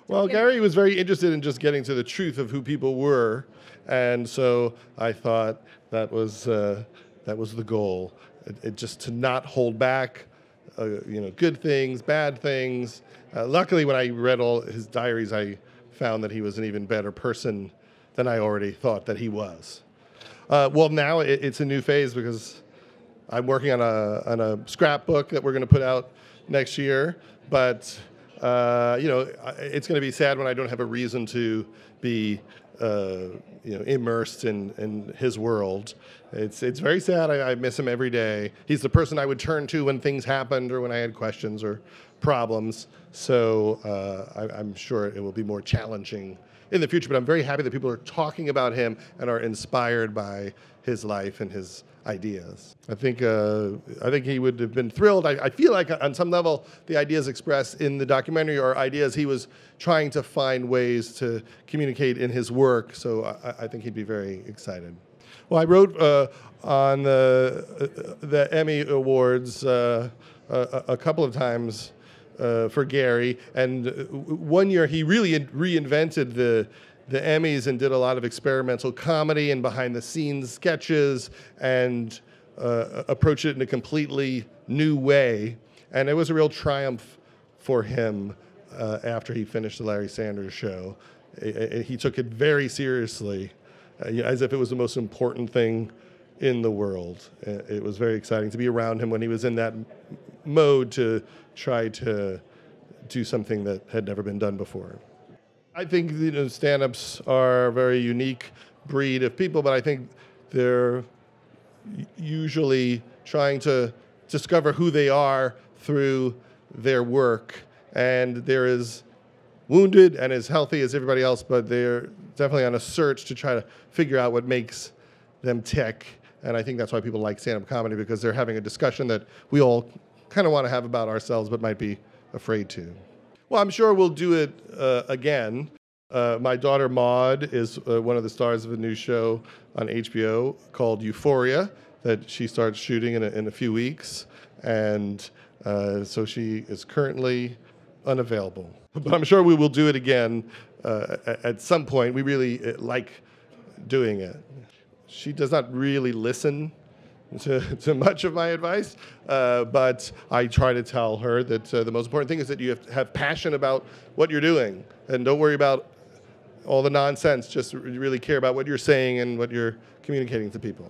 Well, Garry was very interested in just getting to the truth of who people were, and so I thought that was the goal. Just to not hold back, good things, bad things. Luckily, when I read all his diaries, I found that he was an even better person than I already thought that he was. Well, now it's a new phase because I'm working on a scrapbook that we're going to put out next year, but it's going to be sad when I don't have a reason to be immersed in his world. It's very sad. I miss him every day. He's the person I would turn to when things happened or when I had questions or problems. So I'm sure it will be more challenging in the future, but I'm very happy that people are talking about him and are inspired by his life and his ideas. I think he would have been thrilled. I feel like on some level the ideas expressed in the documentary are ideas he was trying to find ways to communicate in his work, so I think he'd be very excited. Well, I wrote on the Emmy Awards a couple of times for Garry, and one year he really reinvented the Emmys and did a lot of experimental comedy and behind-the-scenes sketches and approached it in a completely new way. And it was a real triumph for him after he finished the Larry Sanders Show. He took it very seriously, as if it was the most important thing in the world. It was very exciting to be around him when he was in that mode to try to do something that had never been done before. I think stand-ups are a very unique breed of people, but I think they're usually trying to discover who they are through their work. And they're as wounded and as healthy as everybody else, but they're definitely on a search to try to figure out what makes them tick. And I think that's why people like stand-up comedy, because they're having a discussion that we all kind of want to have about ourselves but might be afraid to. Well, I'm sure we'll do it again. My daughter Maud is one of the stars of a new show on HBO called Euphoria that she starts shooting in a few weeks. And so she is currently unavailable. But I'm sure we will do it again at some point. We really like doing it. She does not really listen to much of my advice, but I try to tell her that the most important thing is that you have to have passion about what you're doing, and don't worry about all the nonsense. Just really care about what you're saying and what you're communicating to people.